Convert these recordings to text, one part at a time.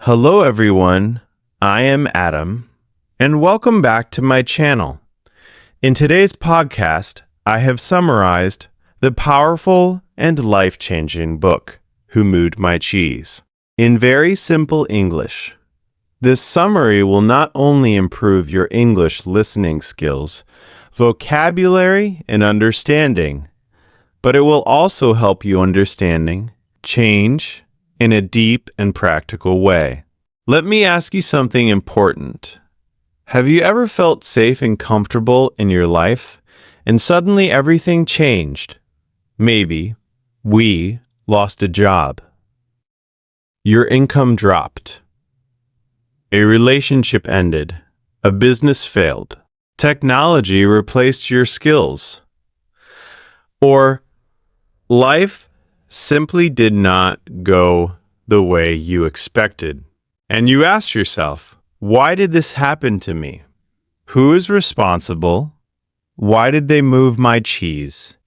Hello everyone, I am Adam, and welcome back to my channel. In today's podcast, I have summarized the powerful and life-changing book, Who Moved My Cheese? In very simple English. This summary will not only improve your English listening skills, vocabulary, and understanding, but it will also help you understanding change in a deep and practical way. Let me ask you something important. Have you ever felt safe and comfortable in your life, and suddenly everything changed? Maybe we lost a job. Your income dropped. A relationship ended. A business failed. Technology replaced your skills. Or life simply did not go the way you expected. And you ask yourself, why did this happen to me? Who is responsible? Why did they move my cheese?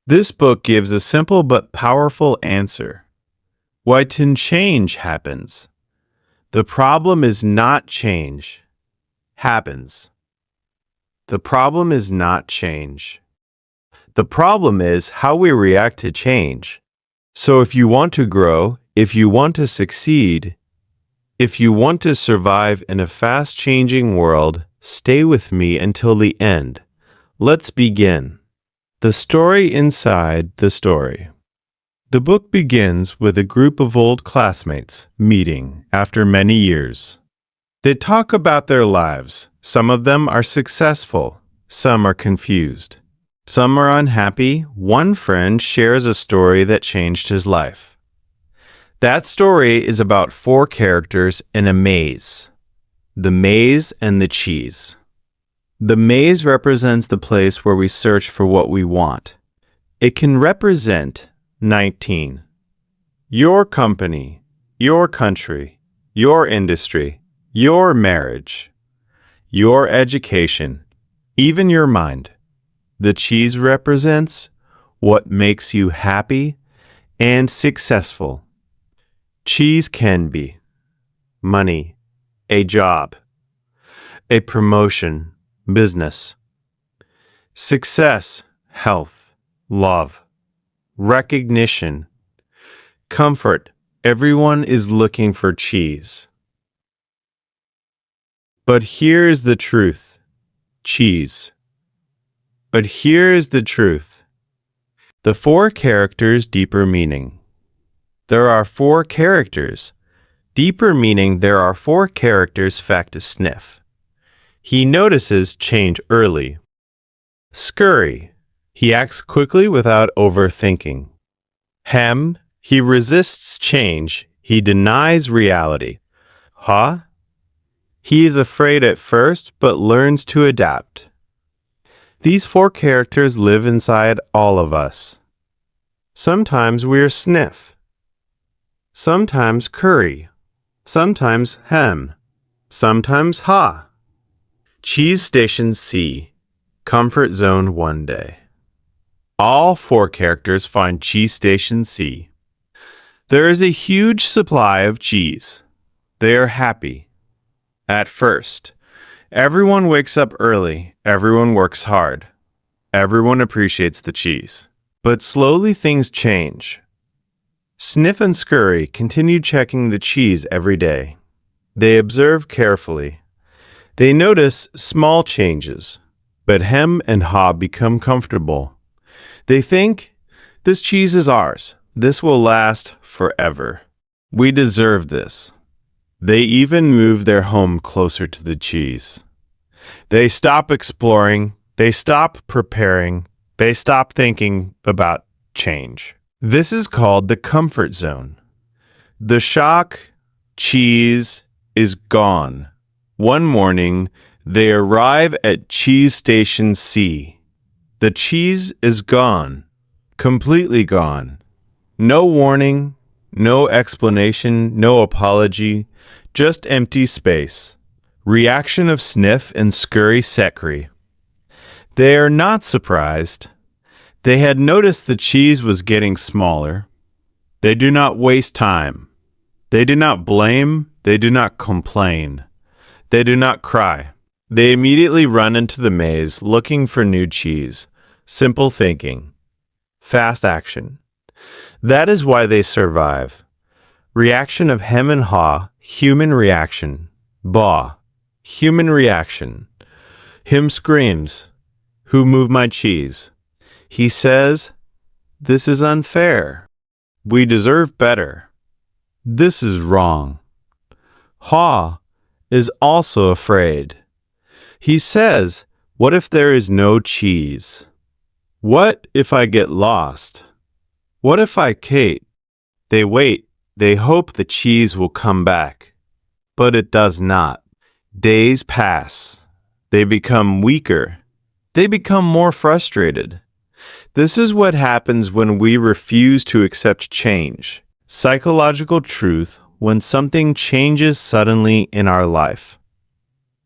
This book gives a simple but powerful answer. Why change happens? The problem is not change. Happens. The problem is not change. The problem is how we react to change. So if you want to grow, if you want to succeed, if you want to survive in a fast-changing world, stay with me until the end. Let's begin. The story inside the story. The book begins with a group of old classmates meeting after many years. They talk about their lives. Some of them are successful. Some are confused. Some are unhappy. One friend shares a story that changed his life. That story is about four characters in a maze. The maze and the cheese. The maze represents the place where we search for what we want. It can represent 19. Your company, your country, your industry, your marriage, your education, even your mind. The cheese represents what makes you happy and successful. Cheese can be money, a job, a promotion, business, success, health, love, recognition, comfort. Everyone is looking for cheese. But here's the truth. Cheese. But here is the truth. The four characters' deeper meaning. There are four characters. Deeper meaning there are four characters fact to sniff. He notices change early. Scurry. He acts quickly without overthinking. Hem. He resists change. He denies reality. Ha. He is afraid at first but learns to adapt. These four characters live inside all of us. Sometimes we're sniff. Sometimes curry. Sometimes hem. Sometimes ha. Cheese Station C. Comfort Zone one day. All four characters find Cheese Station C. There is a huge supply of cheese. They are happy. At first. Everyone wakes up early. Everyone works hard. Everyone appreciates the cheese. But slowly things change. Sniff and Scurry continue checking the cheese every day. They observe carefully. They notice small changes, but Hem and Ha become comfortable. They think, this cheese is ours. This will last forever. We deserve this. They even move their home closer to the cheese. They stop exploring. They stop preparing. They stop thinking about change. This is called the comfort zone. The shock, cheese, is gone. One morning, they arrive at Cheese Station C. The cheese is gone. Completely gone. No warning, no explanation, no apology, just empty space. Reaction of Sniff and Scurry Secre. They are not surprised. They had noticed the cheese was getting smaller. They do not waste time. They do not blame. They do not complain. They do not cry. They immediately run into the maze looking for new cheese. Simple thinking. Fast action. That is why they survive. Reaction of hem and haw, human reaction. Baw, human reaction. Him screams, "Who moved my cheese?" He says, "This is unfair. We deserve better. This is wrong." Haw is also afraid. He says, "What if there is no cheese? What if I get lost? What if I Kate?" They wait. They hope the cheese will come back. But it does not. Days pass. They become weaker. They become more frustrated. This is what happens when we refuse to accept change. Psychological truth when something changes suddenly in our life.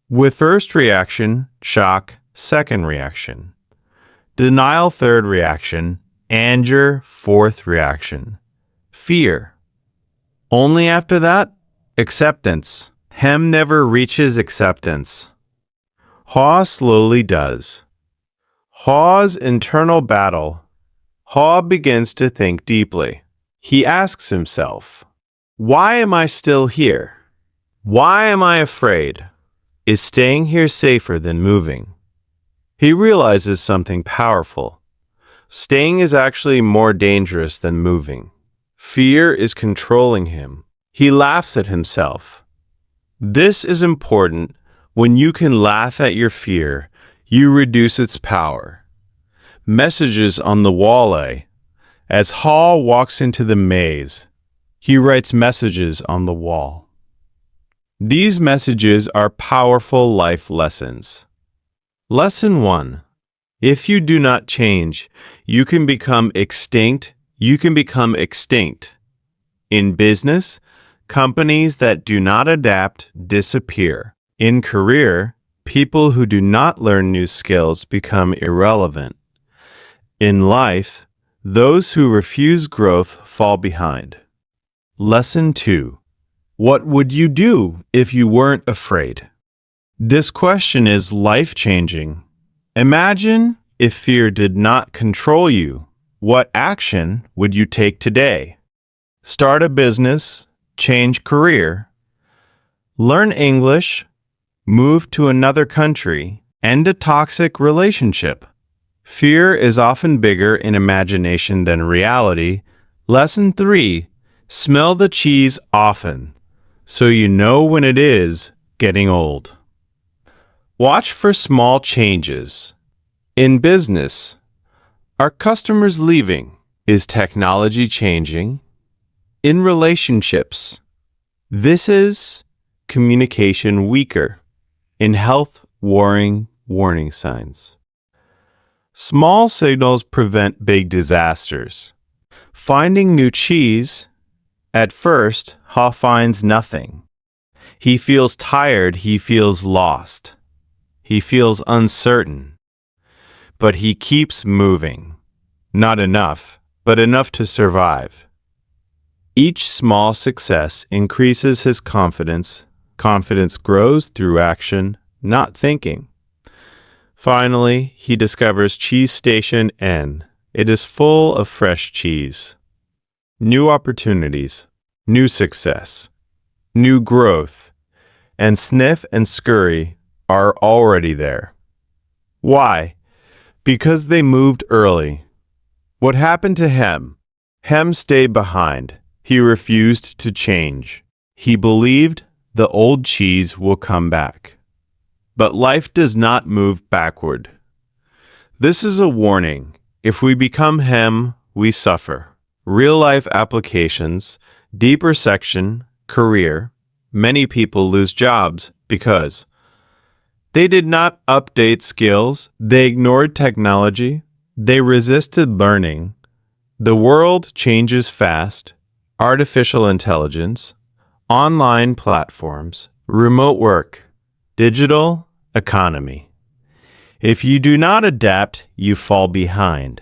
With first reaction, shock, second reaction. Denial, third reaction. Anger, fourth reaction. Fear. Only after that, acceptance. Hem never reaches acceptance. Haw slowly does. Haw's internal battle. Haw begins to think deeply. He asks himself, why am I still here? Why am I afraid? Is staying here safer than moving? He realizes something powerful. Staying is actually more dangerous than moving. Fear is controlling him. He laughs at himself. This is important. When you can laugh at your fear, you reduce its power. Messages on the wall. As Haw walks into the maze, he writes messages on the wall. These messages are powerful life lessons. Lesson 1. If you do not change, you can become extinct. You can become extinct. In business, companies that do not adapt disappear. In career, people who do not learn new skills become irrelevant. In life, those who refuse growth fall behind. Lesson 2. What would you do if you weren't afraid? This question is life-changing. Imagine if fear did not control you. What action would you take today? Start a business, change career, learn English, move to another country, end a toxic relationship. Fear is often bigger in imagination than reality. Lesson 3. Smell the cheese often, so you know when it is getting old. Watch for small changes. In business, are customers leaving? Is technology changing? In relationships, this is communication weaker. In health, warning signs. Small signals prevent big disasters. Finding new cheese. At first, Haw finds nothing. He feels tired. He feels lost. He feels uncertain. But he keeps moving. Not enough, but enough to survive. Each small success increases his confidence. Confidence grows through action, not thinking. Finally, he discovers Cheese Station N. It is full of fresh cheese. New opportunities, new success, new growth, and Sniff and Scurry are already there. Why? Because they moved early. What happened to Hem? Hem stayed behind. He refused to change. He believed the old cheese will come back. But life does not move backward. This is a warning. If we become Hem, we suffer. Real-life applications, deeper section, career. Many people lose jobs because they did not update skills, they ignored technology, they resisted learning. The world changes fast. Artificial intelligence, online platforms, remote work, digital economy. If you do not adapt, you fall behind.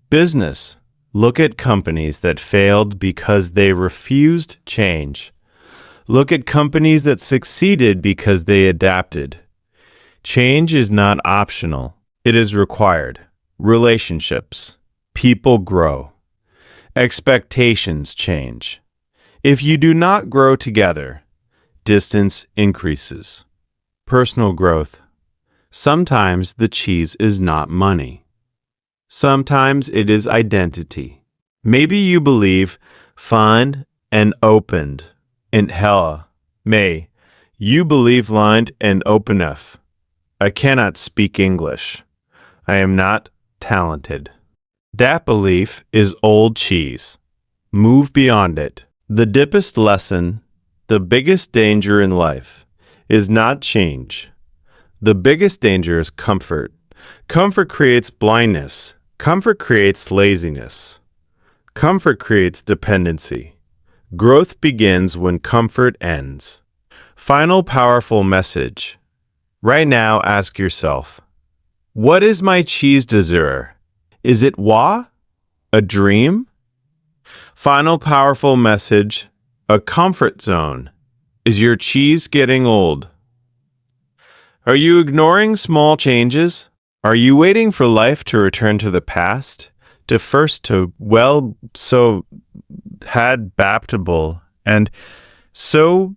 Business. Look at companies that failed because they refused change. Look at companies that succeeded because they adapted. Change is not optional. It is required. Relationships. People grow. Expectations change. If you do not grow together, distance increases. Personal growth. Sometimes the cheese is not money. Sometimes it is identity. Maybe you believe fine and opened in hella. May you believe lined and openeth. I cannot speak English. I am not talented. That belief is old cheese. Move beyond it. The deepest lesson, the biggest danger in life, is not change. The biggest danger is comfort. Comfort creates blindness. Comfort creates laziness. Comfort creates dependency. Growth begins when comfort ends. Final powerful message. Right now, ask yourself, what is my cheese dessert? Is it wa? A dream? Final powerful message, a comfort zone. Is your cheese getting old? Are you ignoring small changes? Are you waiting for life to return to the past? So had baptable, and so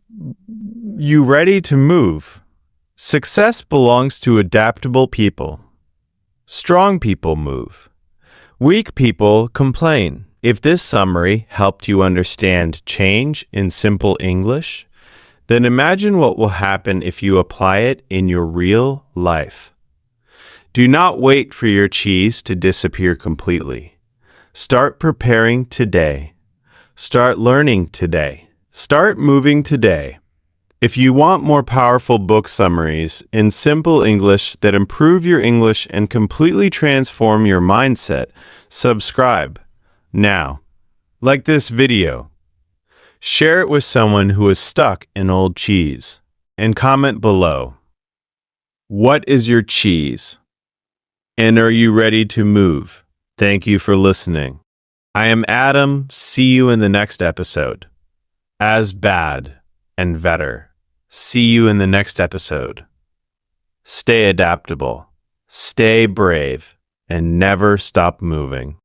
you ready to move? Success belongs to adaptable people. Strong people move. Weak people complain. If this summary helped you understand change in simple English, then imagine what will happen if you apply it in your real life. Do not wait for your cheese to disappear completely. Start preparing today. Start learning today. Start moving today. If you want more powerful book summaries in simple English that improve your English and completely transform your mindset, subscribe now. Like this video. Share it with someone who is stuck in old cheese. And comment below. What is your cheese? And are you ready to move? Thank you for listening. I am Adam. See you in the next episode. As bad and better. See you in the next episode. Stay adaptable, stay brave, and never stop moving.